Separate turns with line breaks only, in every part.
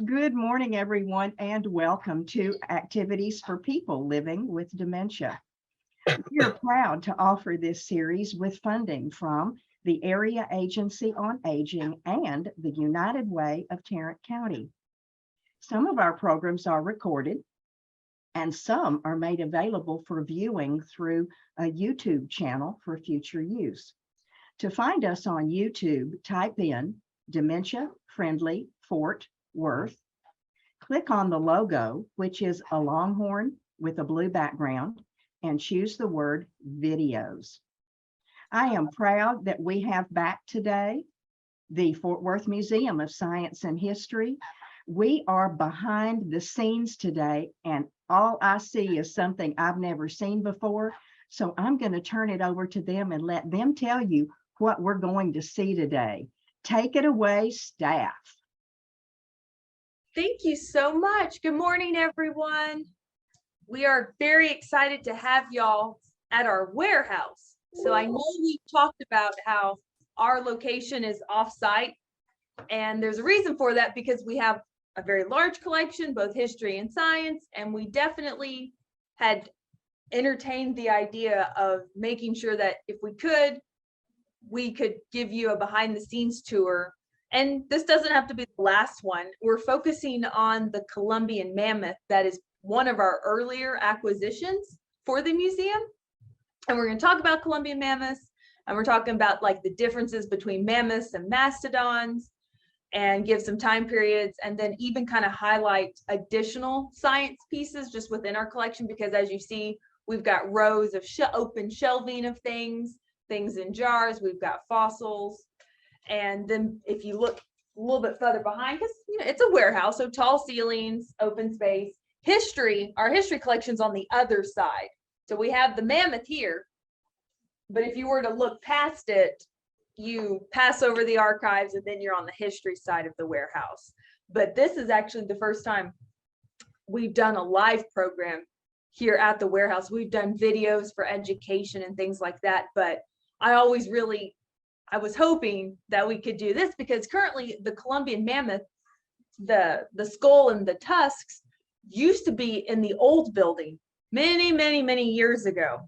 Good morning, everyone, and welcome to Activities for People Living with Dementia. We are proud to offer this series with funding from the Area Agency on Aging and the United Way of Tarrant County. Some of our programs are recorded, and some are made available for viewing through a YouTube channel for future use. To find us on YouTube, type in Dementia Friendly Fort Worth. Click on the logo, which is a longhorn with a blue background, and choose the word videos. I am proud that we have back today the Fort Worth Museum of Science and History. We are behind the scenes today, and all I see is something I've never seen before. So I'm going to turn it over to them and let them tell you what we're going to see today. Take it away, staff.
Thank you so much. Good morning, everyone. We are very excited to have y'all at our warehouse. So I know we've talked about how our location is off-site, and there's a reason for that because we have a very large collection, both history and science, and we definitely had entertained the idea of making sure that if we could give you a behind-the-scenes tour. And this doesn't have to be the last one. We're focusing on the Columbian mammoth. That is one of our earlier acquisitions for the museum. And we're going to talk about Columbian mammoths, and we're talking about like the differences between mammoths and mastodons, and give some time periods, and then even kind of highlight additional science pieces just within our collection, because as you see, we've got rows of open shelving of things in jars, we've got fossils. And then if you look a little bit further behind, because it's a warehouse, so tall ceilings, open space. Our history collection's on the other side. So we have the mammoth here, but if you were to look past it, you pass over the archives and then you're on the history side of the warehouse. But this is actually the first time we've done a live program here at the warehouse. We've done videos for education and things like that, but I was hoping that we could do this because currently the Columbian mammoth, the skull and the tusks used to be in the old building many years ago.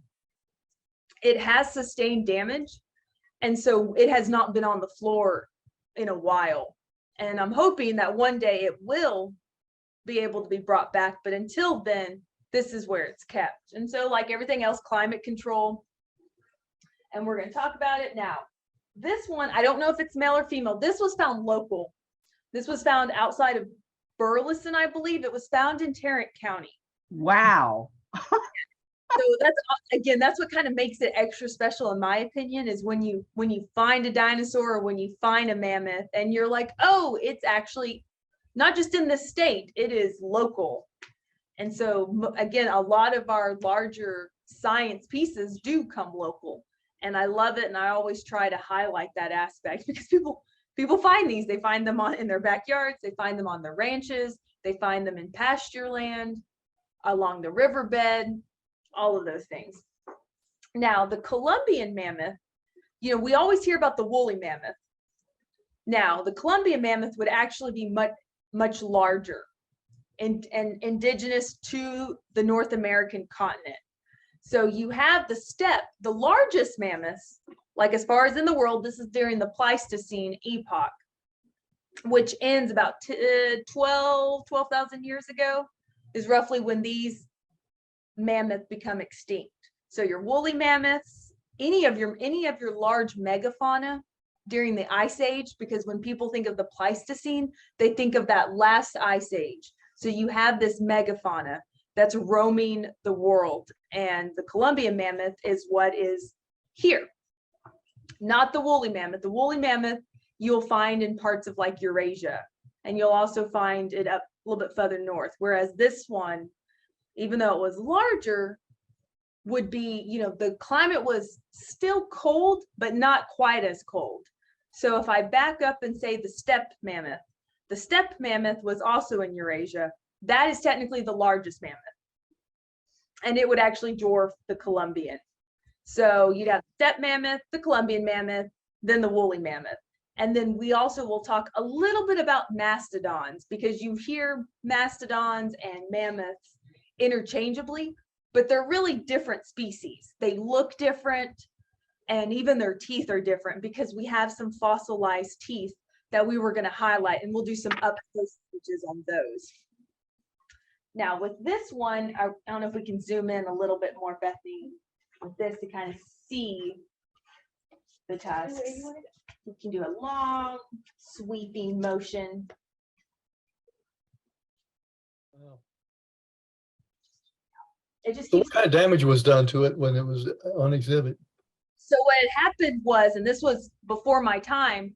It has sustained damage, and so it has not been on the floor in a while. And I'm hoping that one day it will be able to be brought back, but until then, this is where it's kept. And so like everything else, climate control, and we're going to talk about it now. This one, I don't know if it's male or female. This was found local. This was found outside of Burleson, I believe. It was found in Tarrant County.
Wow.
So that's what kind of makes it extra special in my opinion, is when you find a dinosaur or when you find a mammoth and you're like, oh, it's actually not just in the state, it is local. And so again, a lot of our larger science pieces do come local. And I love it, and I always try to highlight that aspect because people find these. They find them in their backyards, they find them on their ranches, they find them in pasture land, along the riverbed, all of those things. Now, the Columbian mammoth, we always hear about the woolly mammoth. Now, the Columbian mammoth would actually be much larger and indigenous to the North American continent. So you have the largest mammoths, like as far as in the world, this is during the Pleistocene epoch, which ends about 12,000 years ago, is roughly when these mammoths become extinct. So your woolly mammoths, any of your large megafauna during the Ice Age, because when people think of the Pleistocene, they think of that last Ice Age. So you have this megafauna that's roaming the world, and the Columbian mammoth is what is here, not the woolly mammoth. The woolly mammoth you'll find in parts of like Eurasia, and you'll also find it up a little bit further north, whereas this one, even though it was larger, would be, the climate was still cold, but not quite as cold. So if I back up and say the steppe mammoth was also in Eurasia. That is technically the largest mammoth, and it would actually dwarf the Columbian. So you'd have the steppe mammoth, the Columbian mammoth, then the woolly mammoth. And then we also will talk a little bit about mastodons, because you hear mastodons and mammoths interchangeably, but they're really different species. They look different, and even their teeth are different, because we have some fossilized teeth that we were going to highlight, and we'll do some up close images on those. Now with this one, I don't know if we can zoom in a little bit more, Bethany, with this to kind of see the tusks. We can do a long sweeping motion.
Wow.
It just
So
keeps.
what kind of damage was done to it when it was on exhibit?
So what had happened was, and this was before my time,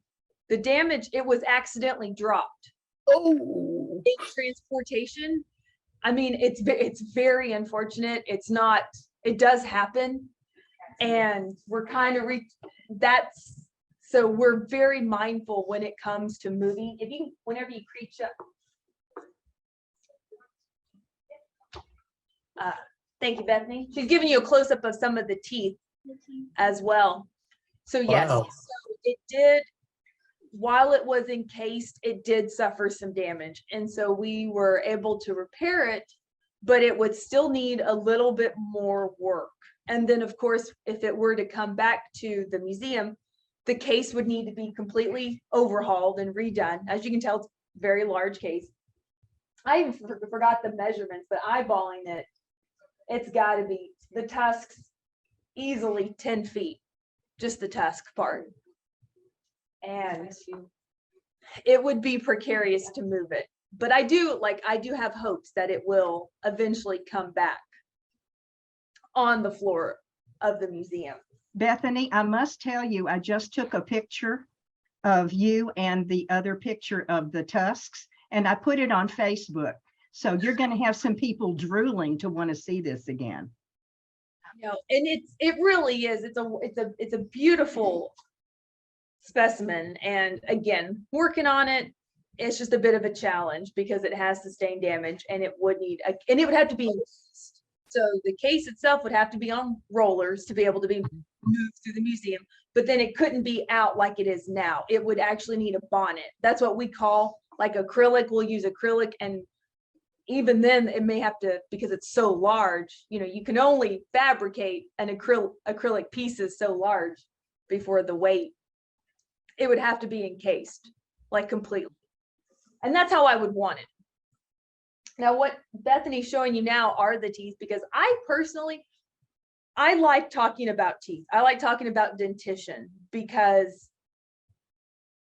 the damage, it was accidentally dropped.
Oh,
In transportation. I mean, it's very unfortunate. It's not, it does happen. And we're kind of, so we're very mindful when it comes to moving. Whenever you creep up. Thank you, Bethany. She's giving you a close up of some of the teeth as well. So yes,
wow.
so it did, while it was encased, it did suffer some damage. And so we were able to repair it, but it would still need a little bit more work. And then of course, if it were to come back to the museum, the case would need to be completely overhauled and redone. As you can tell, it's a very large case. I even forgot the measurements, but eyeballing it, it's got to be the tusks easily 10 feet, just the tusk part. And it would be precarious to move it. But I do have hopes that it will eventually come back on the floor of the museum.
Bethany, I must tell you, I just took a picture of you and the other picture of the tusks, and I put it on Facebook. So you're going to have some people drooling to want to see this again.
No, and it really is. It's a beautiful specimen, and again, working on it, it's just a bit of a challenge because it has sustained damage, and it would have to be encased. So the case itself would have to be on rollers to be able to be moved through the museum, but then it couldn't be out like it is now. It would actually need a bonnet. That's what we call like acrylic. We'll use acrylic, and even then it may have to, because it's so large, you can only fabricate an acrylic pieces so large before the weight. It would have to be encased like completely. And that's how I would want it. Now, what Bethany's showing you now are the teeth, because I like talking about teeth. I like talking about dentition, because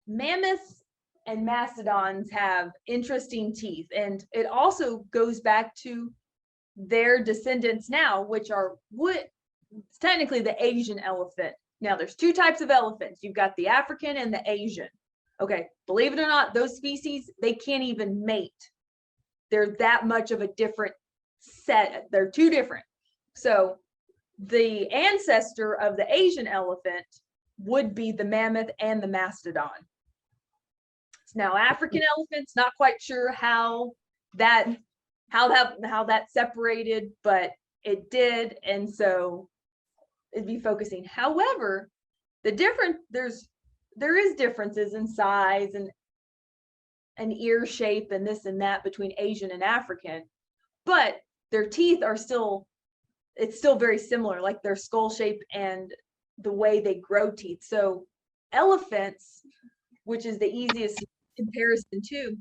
mammoths and mastodons have interesting teeth. And it also goes back to their descendants now, which are it's technically the Asian elephant. Now there's two types of elephants. You've got the African and the Asian. Okay, believe it or not, those species, they can't even mate. They're that much of a different set. They're two different. So the ancestor of the Asian elephant would be the mammoth and the mastodon. Now African elephants, not quite sure how that separated, but it did, and so it'd be focusing. However, there is differences in size and an ear shape and this and that between Asian and African, but their teeth are still very similar, like their skull shape and the way they grow teeth. So elephants, which is the easiest comparison to,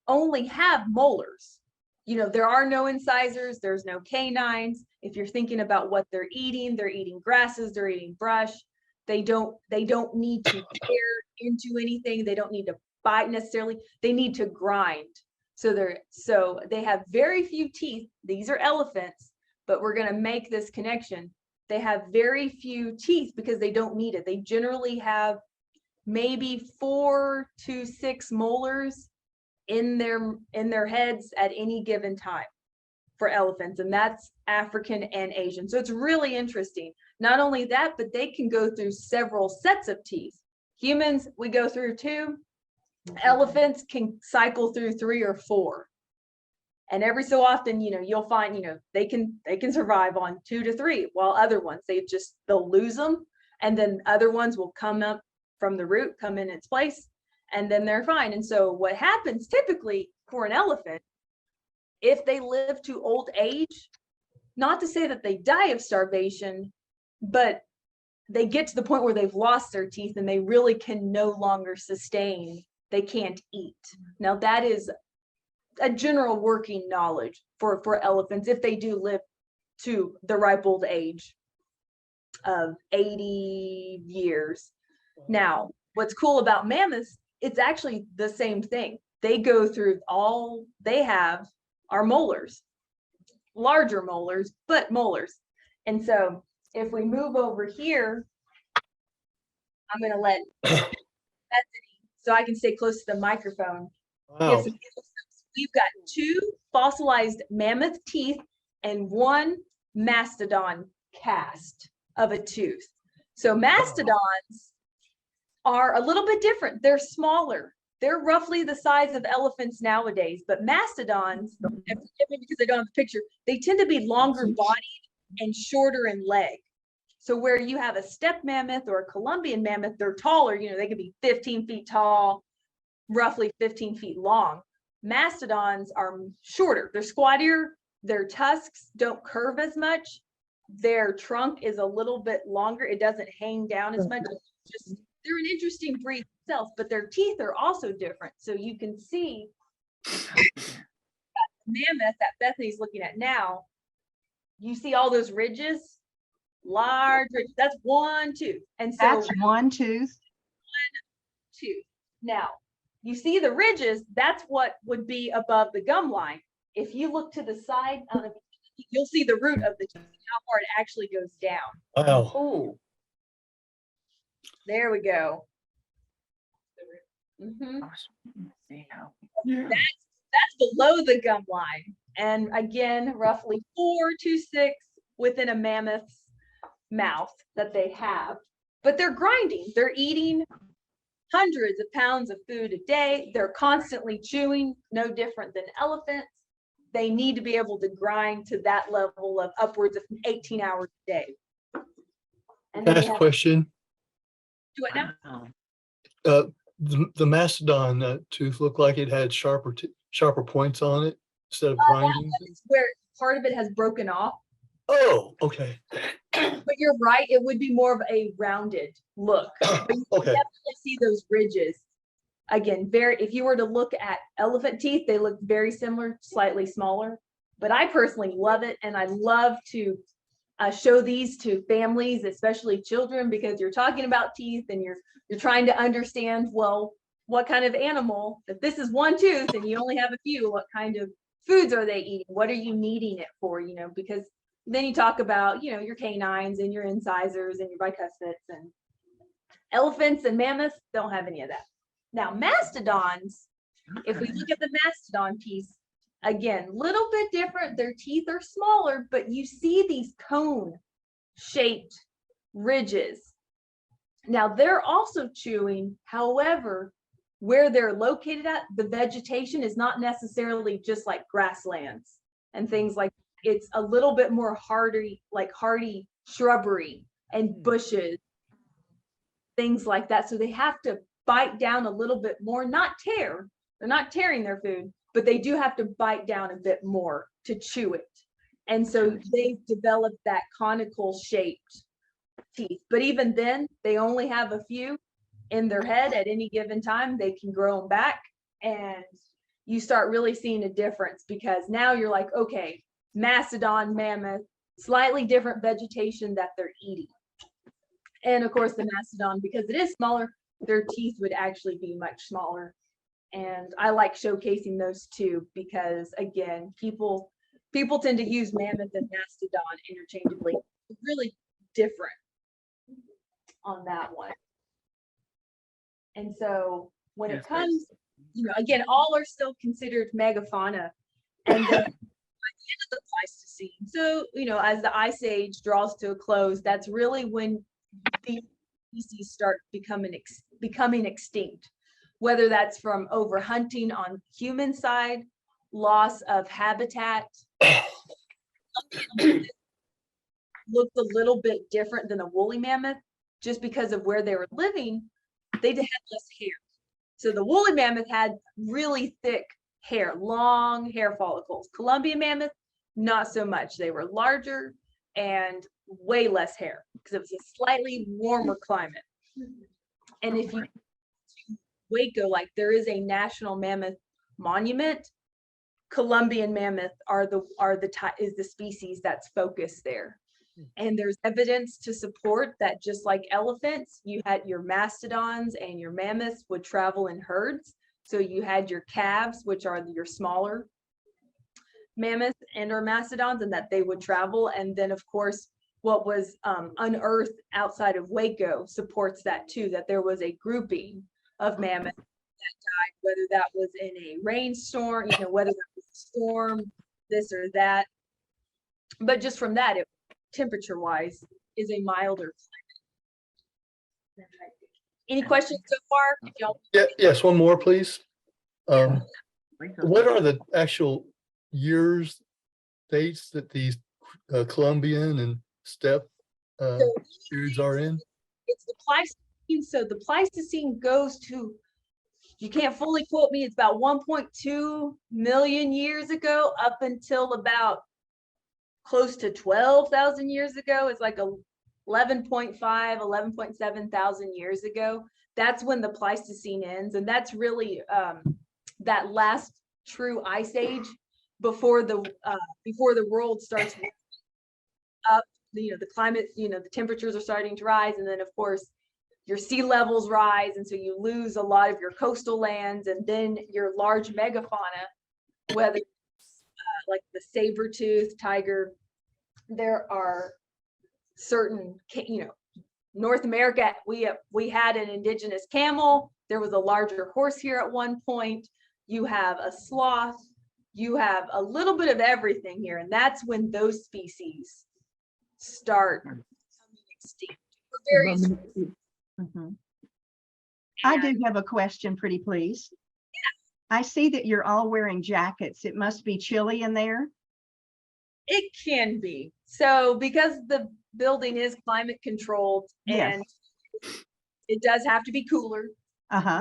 only have molars. There are no incisors, there's no canines. If you're thinking about what they're eating grasses, they're eating brush. They don't need to tear into anything. They don't need to bite necessarily. They need to grind. So they have very few teeth. These are elephants, but we're going to make this connection. They have very few teeth because they don't need it. They generally have maybe 4 to 6 molars in their heads at any given time for elephants, and that's African and Asian. So it's really interesting. Not only that, but they can go through several sets of teeth. Humans, we go through 2. Elephants can cycle through 3 or 4. And every so often, you'll find, they can survive on 2 to 3, while other ones, they'll lose them, and then other ones will come up from the root, come in its place, and then they're fine. And so what happens typically for an elephant, if they live to old age, not to say that they die of starvation, but they get to the point where they've lost their teeth and they really can no longer sustain, they can't eat. Now that is a general working knowledge for elephants if they do live to the ripe old age of 80 years. Now, what's cool about mammoths, it's actually the same thing. They go through all they have are molars, larger molars, but molars. And so if we move over here, I'm going to let Bethany, so I can stay close to the microphone.
Wow.
We've got 2 fossilized mammoth teeth and 1 mastodon cast of a tooth. So mastodons are a little bit different. They're smaller. They're roughly the size of elephants nowadays, but mastodons, and forgive me because I don't have a picture, they tend to be longer bodied and shorter in leg. So where you have a steppe mammoth or a Columbian mammoth, they're taller, you know, they could be 15 feet tall, roughly 15 feet long. Mastodons are shorter, they're squattier, their tusks don't curve as much, their trunk is a little bit longer, it doesn't hang down as much. Just they're an interesting breed themselves, but their teeth are also different. So you can see that mammoth that Bethany's looking at now, you see all those ridges, large ridges, that's 1 tooth. And so
That's 1 tooth.
1 tooth. Now, you see the ridges, that's what would be above the gum line. If you look to the side, you'll see the root of the tooth, how far it actually goes down.
Wow.
Oh,
There we go. Mhm. That's below the gum line. And again, roughly 4 to 6 within a mammoth's mouth that they have. But they're grinding, they're eating hundreds of pounds of food a day. They're constantly chewing, no different than elephants. They need to be able to grind to that level of upwards of 18 hours a day. And then
Last question.
do it now.
The mastodon tooth looked like it had sharper points on it instead of grinding.
That's where part of it has broken off.
Oh, okay.
But you're right, it would be more of a rounded look. But you can
Okay.
definitely see those ridges. Again, if you were to look at elephant teeth, they look very similar, slightly smaller. But I personally love it, and I love to show these to families, especially children, because you're talking about teeth and you're trying to understand, well, what kind of animal, if this is 1 tooth and you only have a few, what kind of foods are they eating? What are you needing it for? You know, because then you talk about, you know, your canines and your incisors and your bicuspids, and elephants and mammoths don't have any of that. Now, mastodons, if we look at the mastodon piece, again, little bit different. Their teeth are smaller, but you see these cone-shaped ridges. Now, they're also chewing. However, where they're located at, the vegetation is not necessarily just like grasslands and things like that. It's a little bit more hardy, like hardy shrubbery and bushes, things like that. So they have to bite down a little bit more, not tear. They're not tearing their food, but they do have to bite down a bit more to chew it. And so they've developed that conical shaped teeth. But even then, they only have a few in their head at any given time. They can grow them back, and you start really seeing a difference, because now you're like, okay, mastodon, mammoth, slightly different vegetation that they're eating. And of course, the mastodon, because it is smaller, their teeth would actually be much smaller. And I like showcasing those too, because again, people tend to use mammoth and mastodon interchangeably. It's really different on that one. And so when it comes, you know, again, all are still considered megafauna. And then by the end of the Pleistocene, so, you know, as the Ice Age draws to a close, that's really when these species start becoming extinct, whether that's from overhunting on human side, loss of habitat. Looked a little bit different than a woolly mammoth just because of where they were living, they had less hair. So the woolly mammoth had really thick hair, long hair follicles. Columbian mammoth, not so much. They were larger and way less hair because it was a slightly warmer climate. And if you Waco, like there is a national mammoth monument. Columbian mammoth is the species that's focused there. And there's evidence to support that just like elephants, you had your mastodons and your mammoths would travel in herds. So you had your calves, which are your smaller mammoths and or mastodons, and that they would travel. And then of course, what was unearthed outside of Waco supports that too, that there was a grouping of mammoths that died, whether that was in a rainstorm, whether that was a storm, this or that. But just from that, temperature wise, is a milder climate. Any questions so far? If y'all
Yes, one more, please. What are the actual years, dates that these Columbian and steppe periods are in?
It's the Pleistocene. So the Pleistocene goes to, you can't fully quote me, it's about 1.2 million years ago up until about close to 12,000 years ago. It's like 11.5, 11.7 thousand years ago. That's when the Pleistocene ends. And that's really that last true ice age before the world starts up. The climate, the temperatures are starting to rise. And then of course, your sea levels rise. And so you lose a lot of your coastal lands, and then your large megafauna, whether like the saber-tooth tiger, there are certain, North America, we had an indigenous camel. There was a larger horse here at one point. You have a sloth. You have a little bit of everything here. And that's when those species start becoming extinct for various reasons.
Mm-hmm. I do have a question, pretty please. I see that you're all wearing jackets. It must be chilly in there.
It can be. So because the building is climate controlled,
Yes.
and it does have to be cooler.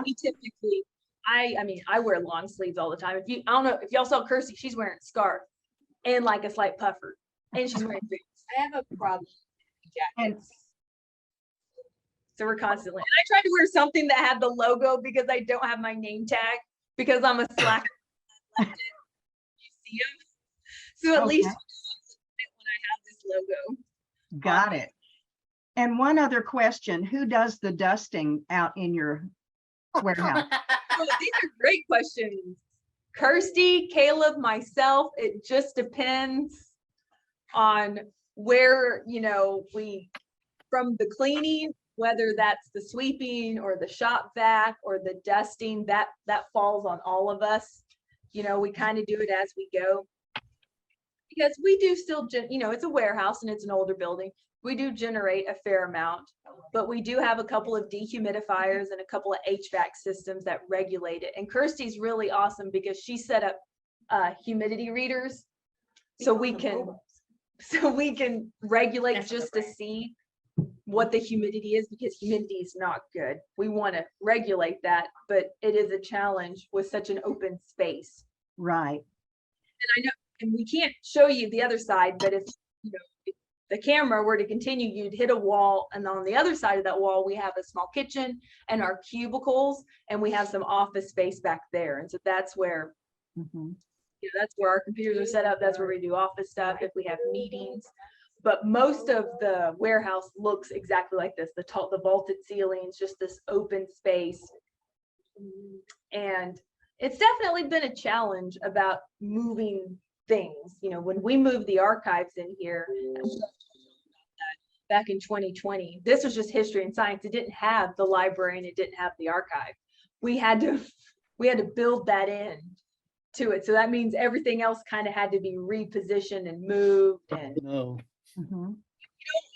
We typically, I wear long sleeves all the time. I don't know if y'all saw Kirsty, she's wearing a scarf and like a slight puffer, and she's wearing boots. I have a problem with jackets. So we're constantly, and I tried to wear something that had the logo because I don't have my name tag because I'm a slacker. You see them? So at least when I have this logo.
Got it. And one other question, who does the dusting out in your warehouse?
These are great questions. Kirsty, Caleb, myself, it just depends on where, from the cleaning, whether that's the sweeping or the shop vac or the dusting, that falls on all of us. We kind of do it as we go. Because we do still, it's a warehouse and it's an older building. We do generate a fair amount, but we do have a couple of dehumidifiers and a couple of HVAC systems that regulate it. And Kirsty's really awesome because she set up humidity readers so we can regulate just to see what the humidity is, because humidity is not good. We want to regulate that, but it is a challenge with such an open space.
Right.
And I know, and we can't show you the other side, but if the camera were to continue, you'd hit a wall, and on the other side of that wall, we have a small kitchen and our cubicles, and we have some office space back there. And so that's where, that's where our computers are set up. That's where we do office stuff if we have meetings. But most of the warehouse looks exactly like this, the vaulted ceilings, just this open space. And it's definitely been a challenge about moving things. When we moved the archives in here back in 2020, this was just history and science. It didn't have the library and it didn't have the archive. We had to build that in to it. So that means everything else kind of had to be repositioned and moved. And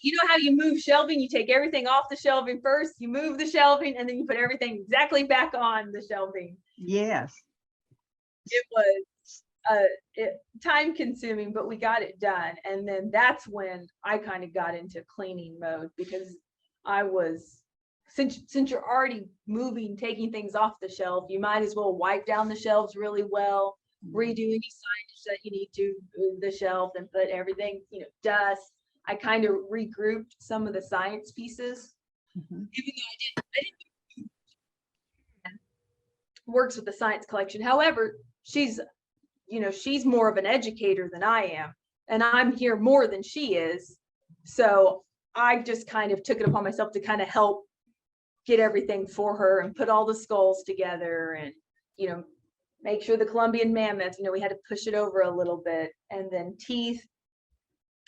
you know how you move shelving? You take everything off the shelving first, you move the shelving, and then you put everything exactly back on the shelving.
Yes.
It was time consuming, but we got it done. And then that's when I kind of got into cleaning mode because I was since you're already moving, taking things off the shelf, you might as well wipe down the shelves really well, redo any signage that you need to the shelf, and put everything, dust. I kind of regrouped some of the science pieces,
Mhm.
even though I didn't works with the science collection. However, she's more of an educator than I am, and I'm here more than she is. So I just kind of took it upon myself to kind of help get everything for her and put all the skulls together, and make sure the Columbian mammoth, we had to push it over a little bit, and then teeth.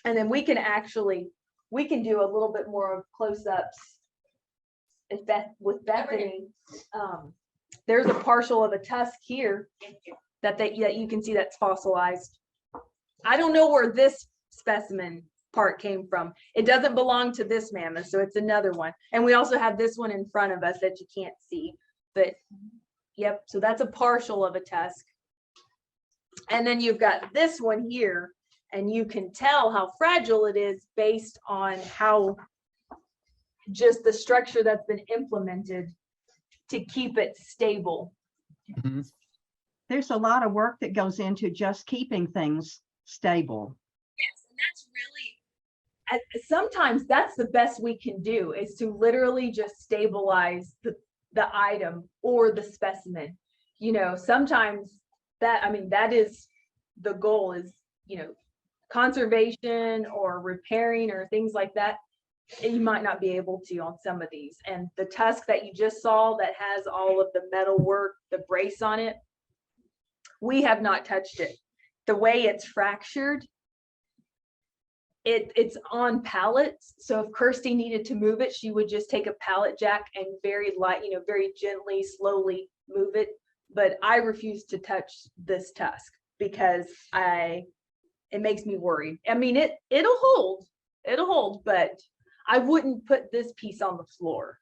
And then we can do a little bit more of close-ups with Bethany. There's a partial of a tusk here that you can see that's fossilized. I don't know where this specimen part came from. It doesn't belong to this mammoth, so it's another one. And we also have this one in front of us that you can't see, but yep, so that's a partial of a tusk. And then you've got this one here, and you can tell how fragile it is based on how just the structure that's been implemented to keep it stable.
Mhm.
There's a lot of work that goes into just keeping things stable.
Yes, and that's really, sometimes that's the best we can do, is to literally just stabilize the item or the specimen. Sometimes that is the goal, is, conservation or repairing or things like that. You might not be able to on some of these. And the tusk that you just saw that has all of the metal work, the brace on it, we have not touched it. The way it's fractured, it's on pallets. So if Kirsty needed to move it, she would just take a pallet jack and very light, very gently, slowly move it. But I refuse to touch this tusk because it makes me worried. I mean, it'll hold, but I wouldn't put this piece on the floor.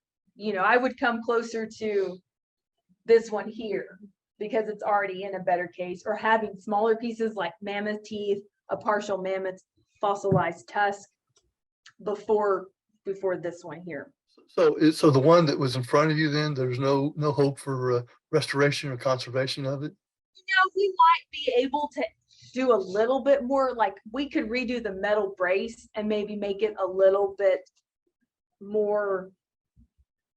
I would come closer to this one here because it's already in a better case, or having smaller pieces like mammoth teeth, a partial mammoth fossilized tusk before this one here.
So the one that was in front of you, then there's no hope for restoration or conservation of it?
We might be able to do a little bit more, like we could redo the metal brace and maybe make it a little bit more,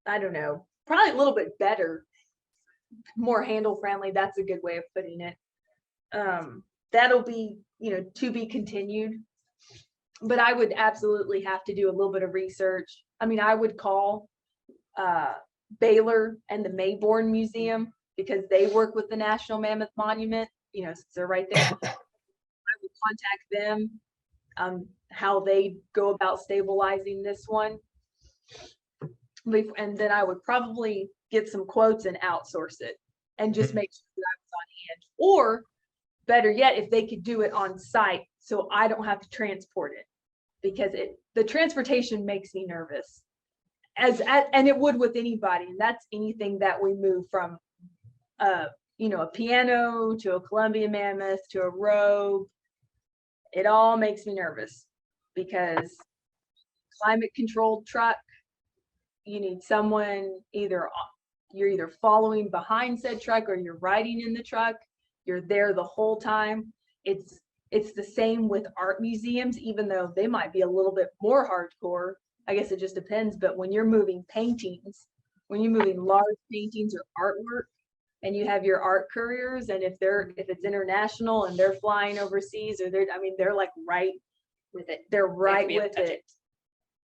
I don't know, probably a little bit better, more handle friendly. That's a good way of putting it. That'll be, to be continued, but I would absolutely have to do a little bit of research. I mean, I would call Baylor and the Mayborn Museum, because they work with the National Mammoth Monument, since they're right there. I would contact them, how they go about stabilizing this one. And then I would probably get some quotes and outsource it and just make sure that I was on hand. Or better yet, if they could do it on site so I don't have to transport it, because the transportation makes me nervous, and it would with anybody. And that's anything that we move from a piano to a Columbian mammoth to a robe. It all makes me nervous, because climate controlled truck, you need someone, you're either following behind said truck or you're riding in the truck. You're there the whole time. It's the same with art museums, even though they might be a little bit more hardcore. I guess it just depends. But when you're moving paintings, when you're moving large paintings or artwork, and you have your art couriers, and if it's international and they're flying overseas, or they're like right with it. They're right with it.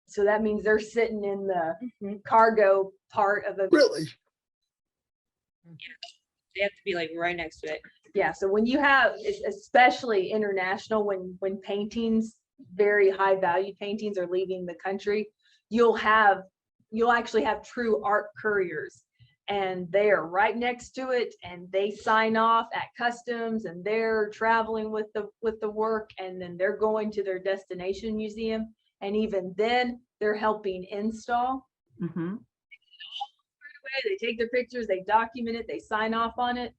So that means they're sitting in the cargo part of a.
Really?
They have to be like right next to it.
Yeah. So when you have, especially international, when paintings, very high value paintings, are leaving the country, you'll actually have true art couriers, and they are right next to it, and they sign off at customs, and they're traveling with the work, and then they're going to their destination museum, and even then they're helping install.
Mm-hmm.
They take their pictures, they document it, they sign off on it,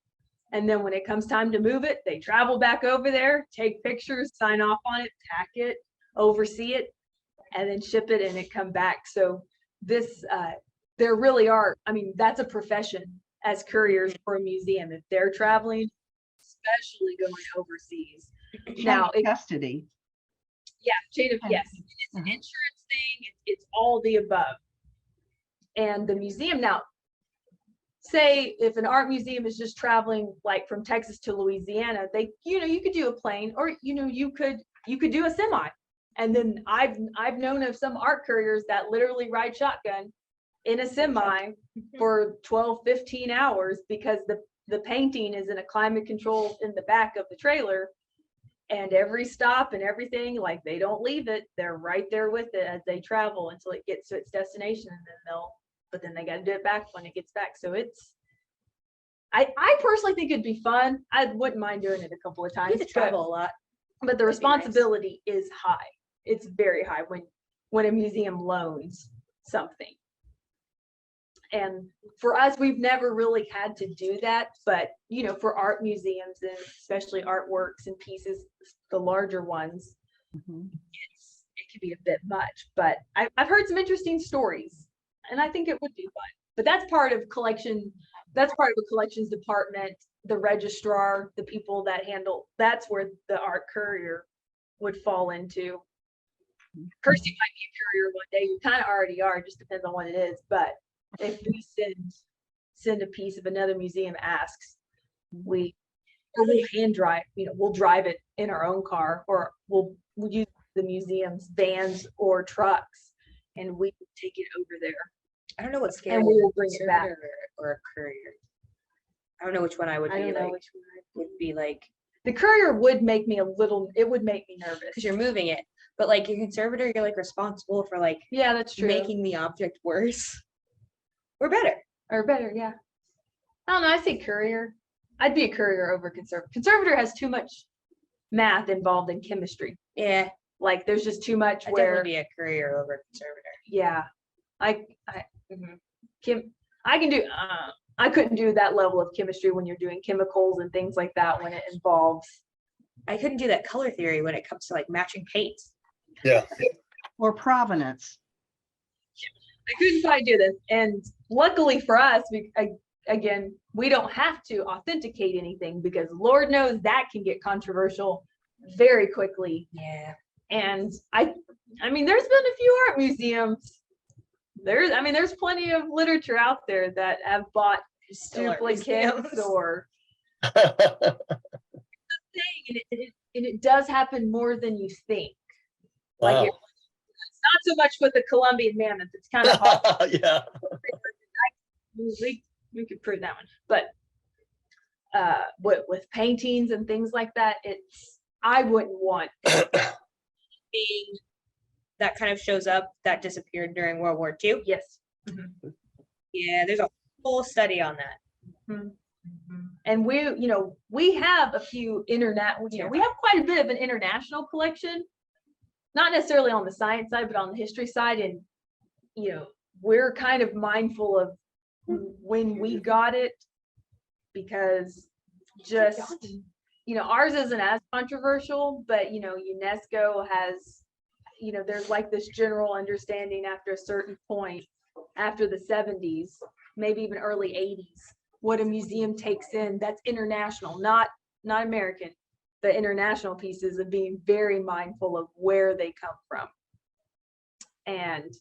and then when it comes time to move it, they travel back over there, take pictures, sign off on it, tack it, oversee it, and then ship it, and it come back. So this there really are, I mean, that's a profession as couriers for a museum. If they're traveling, especially going overseas. Now,
Chain of custody.
yeah, chain of, yes, it's an
Mhm.
insurance thing. It's all the above. And the museum now, say if an art museum is just traveling like from Texas to Louisiana, they, you could do a plane, or you could do a semi. And then I've known of some art couriers that literally ride shotgun in a semi for 12, 15 hours because the painting is in a climate control in the back of the trailer. And every stop and everything, like they don't leave it. They're right there with it as they travel until it gets to its destination. And then they got to do it back when it gets back. So I personally think it'd be fun. I wouldn't mind doing it a couple of
You
times.
get to travel a lot.
But the
That'd be nice.
responsibility is high. It's very high when a museum loans something. And for us, we've never really had to do that. But, for art museums and especially artworks and pieces, the larger ones,
Mhm.
it can be a bit much. But I've heard some interesting stories, and I think it would be fun. But that's part of collection. That's part of a collections department, the registrar, the people that handle, that's where the art courier would fall into. Kirsty might be a courier one day. You kind of already are, it just depends on what it is. But if we send a piece of another museum asks, we'll hand drive, we'll drive it in our own car, or we'll use the museum's vans or trucks, and we take it over there.
I don't know what's scary.
And we will bring it back.
Or a courier. I don't know which one I would
I
be
don't know
like.
which one.
Would be like,
The courier would make me it would make me nervous.
because you're moving it, but like your conservator, you're like responsible for like
Yeah, that's true.
making the object worse or better.
Or better, yeah. I don't know. I say courier. I'd be a courier over conservator. Conservator has too much math involved in chemistry.
Yeah,
Like there's just too much
I'd
where,
definitely be a courier over a conservator.
yeah, I can do. I couldn't do that level of chemistry when you're doing chemicals and things like that when it involves.
I couldn't do that color theory when it comes to like matching paints.
Yeah.
Or provenance.
I couldn't quite do this, and luckily for us, we don't have to authenticate anything because Lord knows that can get controversial very quickly.
Yeah.
And I mean, there's been a few art museums. There's plenty of literature out there that have bought
Still art
duplicates
museums.
or thing, and it does happen more than you think. Like
Wow.
it's not so much with the Colombian mammoth. It's kind of hard.
Yeah.
We could prove that one, but with paintings and things like that, I wouldn't want.
Being that kind of shows up that disappeared during World War II.
Yes.
Yeah, there's a whole study on that.
And we have a few we have quite a bit of an international collection, not necessarily on the science side, but on the history side. And, we're kind of mindful of when we got it, because just, ours isn't as controversial, but, UNESCO has, there's like this general understanding after a certain point, after the 70s, maybe even early 80s, what a museum takes in that's international, not American, the international pieces, of being very mindful of where they come from. And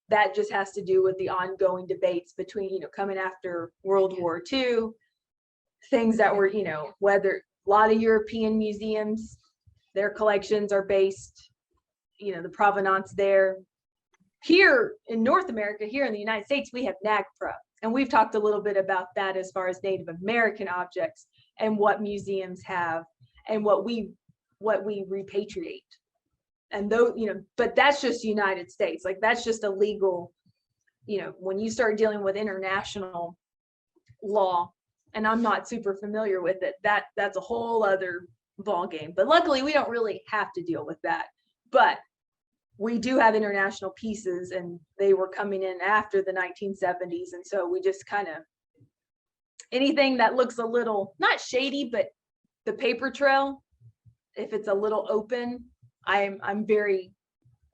that just has to do with the ongoing debates between, coming after World War II, things that were, whether a lot of European museums, their collections are based, the provenance there. Here in North America, here in the United States, we have NAGPRA. And we've talked a little bit about that as far as Native American objects and what museums have and what we repatriate. And though, but that's just United States. Like that's just a legal, when you start dealing with international law, and I'm not super familiar with it, that's a whole other ball game. But luckily we don't really have to deal with that. But we do have international pieces, and they were coming in after the 1970s. And so we just kind of, anything that looks a little, not shady, but the paper trail, if it's a little open, I'm very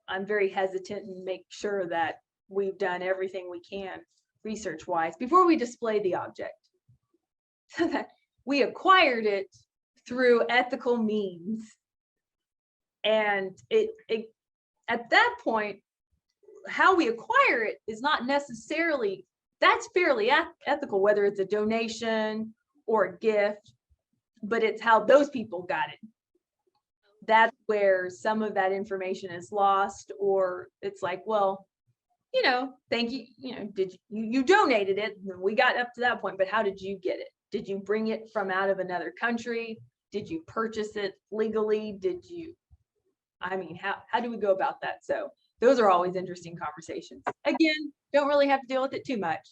hesitant and make sure that we've done everything we can research wise before we display the object, so that we acquired it through ethical means. And it at that point, how we acquire it is not necessarily, that's fairly ethical, whether it's a donation or a gift, but it's how those people got it. That's where some of that information is lost, or it's like, well, thank you, did you donated it, and we got up to that point, but how did you get it? Did you bring it from out of another country? Did you purchase it legally? How do we go about that? So those are always interesting conversations. Again, don't really have to deal with it too much,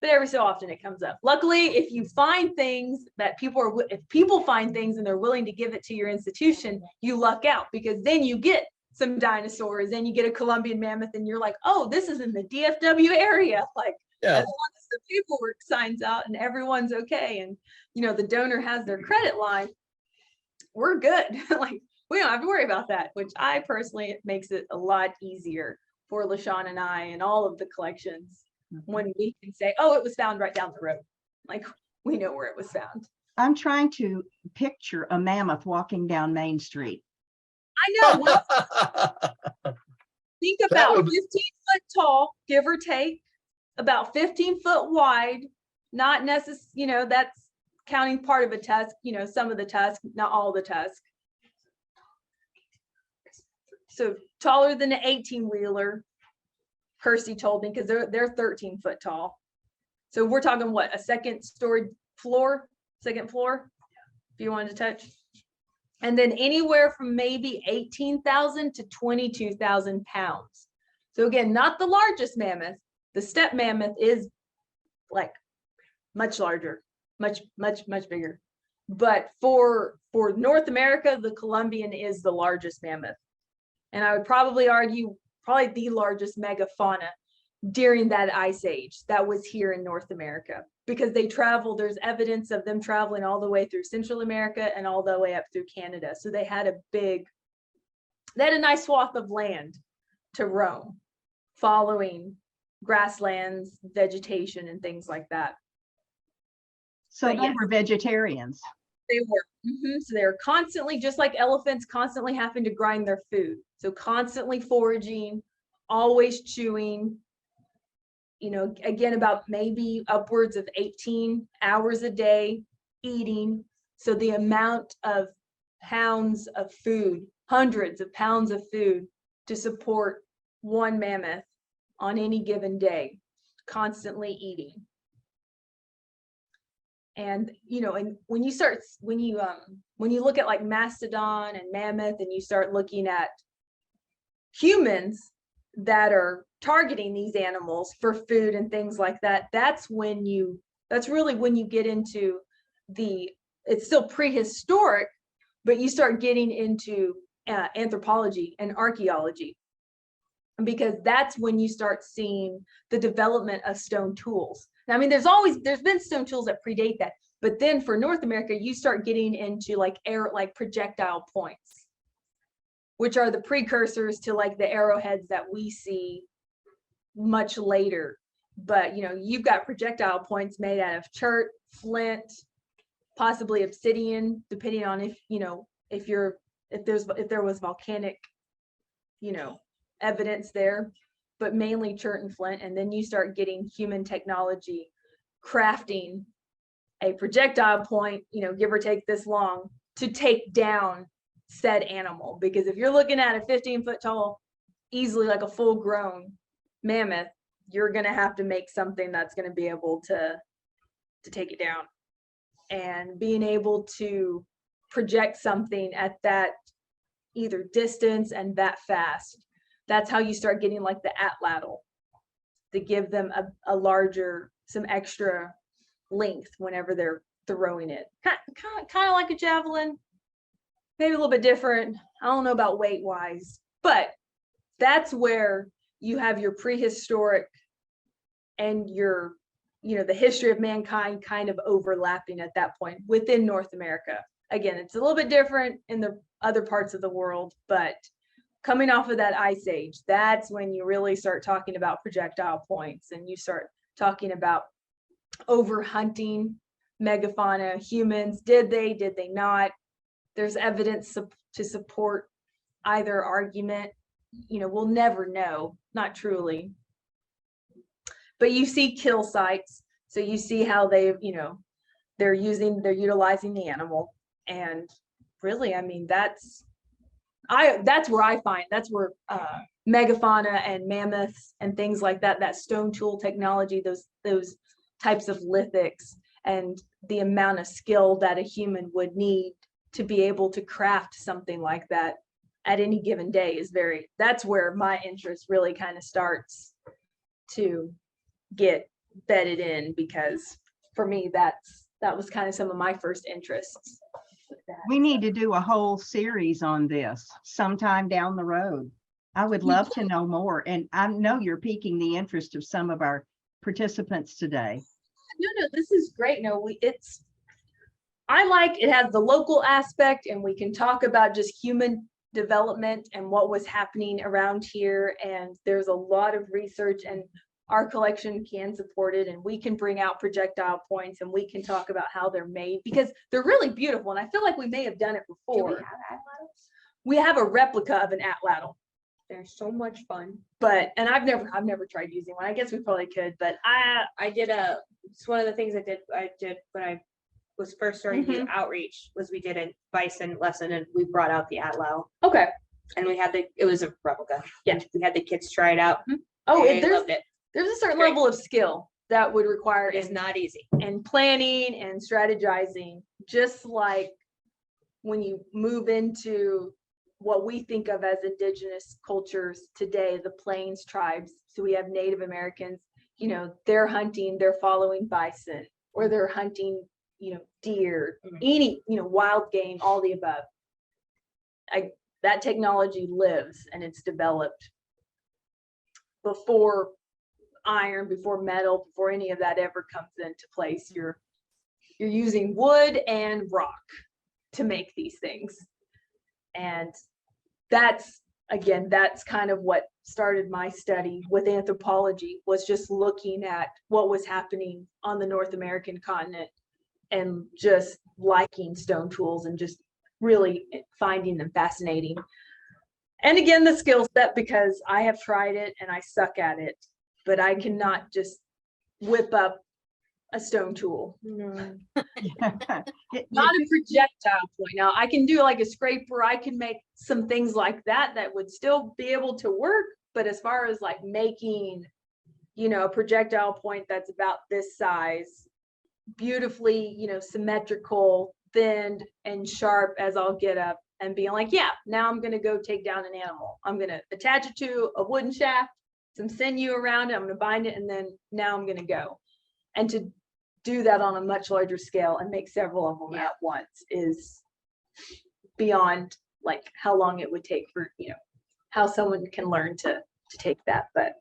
but every so often it comes up. Luckily, if you find things that if people find things and they're willing to give it to your institution, you luck out, because then you get some dinosaurs, then you get a Columbian mammoth, and you're like, oh, this is in the DFW area. Like,
Yeah.
as long as the paperwork signs out and everyone's okay, and the donor has their credit line, we're good. Like, we don't have to worry about that, which I personally, it makes it a lot easier for LaShawn and I and all of the collections when we can say, oh, it was found right down the road. Like, we know where it was found.
I'm trying to picture a mammoth walking down Main Street.
I know. Well, think about 15 foot tall, give or take, about 15 foot wide, not necessarily, that's counting part of a tusk, some of the tusk, not all the tusk. So taller than an 18-wheeler, Kirsty told me, because they're 13 foot tall. So we're talking what, a second floor, if you wanted to touch. And then anywhere from maybe 18,000 to 22,000 pounds. So again, not the largest mammoth. The steppe mammoth is like much larger, much bigger. But for North America, the Columbian is the largest mammoth. And I would probably argue probably the largest megafauna during that ice age that was here in North America, because they traveled, there's evidence of them traveling all the way through Central America and all the way up through Canada. So they had a nice swath of land to roam, following grasslands, vegetation, and things like that.
So
But
they
yes,
were vegetarians.
they were. So they're constantly, just like elephants, constantly having to grind their food. So constantly foraging, always chewing, again, about maybe upwards of 18 hours a day eating. So the amount of pounds of food, hundreds of pounds of food to support one mammoth on any given day, constantly eating. And and when you look at like mastodon and mammoth, and you start looking at humans that are targeting these animals for food and things like that, that's really when you get into it's still prehistoric, but you start getting into anthropology and archaeology, because that's when you start seeing the development of stone tools. Now, I mean, there's been stone tools that predate that, but then for North America, you start getting into like projectile points, which are the precursors to like the arrowheads that we see much later. But you've got projectile points made out of chert, flint, possibly obsidian, depending on if there was volcanic evidence there, but mainly chert and flint. And then you start getting human technology crafting a projectile point, give or take this long, to take down said animal. Because if you're looking at a 15 foot tall, easily like a full grown mammoth, you're going to have to make something that's going to be able to take it down. And being able to project something at that either distance and that fast, that's how you start getting like the atlatl, to give them some extra length whenever they're throwing it. Kind of like a javelin, maybe a little bit different. I don't know about weight wise, but that's where you have your prehistoric and your, the history of mankind kind of overlapping at that point within North America. Again, it's a little bit different in the other parts of the world, but coming off of that ice age, that's when you really start talking about projectile points, and you start talking about over hunting megafauna. Humans, did they not? There's evidence to support either argument. We'll never know, not truly. But you see kill sites, so you see how they're utilizing the animal. And really, I mean, that's where I find, that's where megafauna and mammoths and things like that stone tool technology, those types of lithics, and the amount of skill that a human would need to be able to craft something like that at any given day that's where my interest really kind of starts to get bedded in, because for me, that was kind of some of my first interests.
We need to do a whole series on this sometime down the road. I would love to know more, and I know you're piquing the interest of some of our participants today.
No, this is great. No, I like it has the local aspect, and we can talk about just human development and what was happening around here. And there's a lot of research, and our collection can support it, and we can bring out projectile points, and we can talk about how they're made, because they're really beautiful. And I feel like we may have done it before. We have a replica of an atlatl.
They're so much fun.
And I've never tried using one. I guess we probably could, but
It's one of the things I did when I was first starting to do outreach, was we did a bison lesson, and we brought out the atlatl,
okay.
and it was a replica.
Yeah.
We had the kids try it out.
Oh,
They
there's
loved it.
there's a certain
Great.
level of skill that would require
It is not easy.
and planning and strategizing, just like when you move into what we think of as indigenous cultures today, the Plains tribes. So we have Native Americans, they're hunting, they're following bison, or they're hunting, deer, any, wild game, all the above. That technology lives, and it's developed before iron, before metal, before any of that ever comes into place. You're using wood and rock to make these things. And that's kind of what started my study with anthropology, was just looking at what was happening on the North American continent, and just liking stone tools, and just really finding them fascinating. And again, the skill set, because I have tried it and I suck at it, but I cannot just whip up a stone tool. Not a projectile point. Now I can do like a scraper, I can make some things like that would still be able to work. But as far as like making, a projectile point that's about this size, beautifully, symmetrical, thinned and sharp as I'll get up, and being like, yeah, now I'm going to go take down an animal. I'm going to attach it to a wooden shaft, some sinew around it. I'm going to bind it, and then now I'm going to go. And to do that on a much larger scale and make several of them at once is beyond like how long it would take for, how someone can learn to take that. But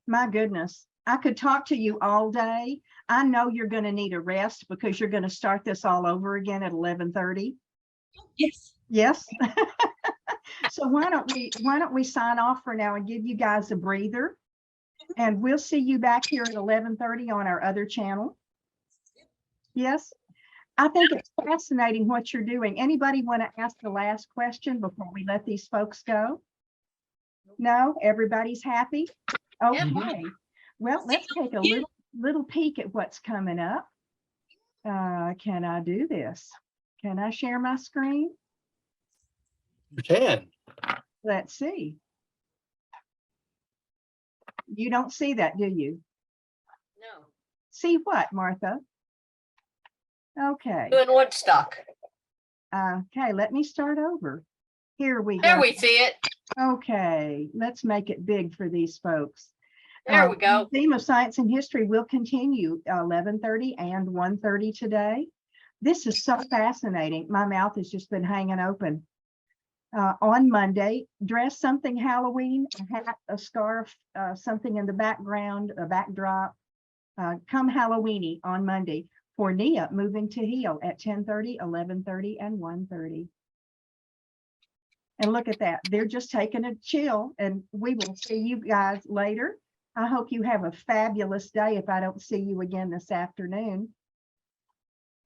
my goodness, I could talk to you all day. I know you're going to need a rest, because you're going to start this all over again at 11:30. Yes. So why don't we sign off for now and give you guys a breather, and we'll see you back here at 11:30 on our other channel. Yes. I think it's fascinating what you're doing. Anybody want to ask the last question before we let these folks go? No, everybody's happy. Okay. Well, let's take a little peek at what's coming up. Can I do this? Can I share my screen?
You can.
Let's see. You don't see that, do you?
No.
See what, Martha? Okay.
Doing Woodstock.
Okay, let me start over. Here we go.
There we see it.
Okay, let's make it big for these folks.
There we go.
The theme of science and history will continue 11:30 and 1:30 today. This is so fascinating. My mouth has just been hanging open. On Monday, dress something Halloween, a hat, a scarf, something in the background, a backdrop. Come Halloweeny on Monday for Nia moving to Heel at 10:30, 11:30, and 1:30. And look at that. They're just taking a chill, and we will see you guys later. I hope you have a fabulous day if I don't see you again this afternoon.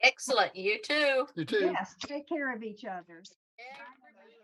Excellent. You too.
You too.
Yes, take care of each other.
Everybody.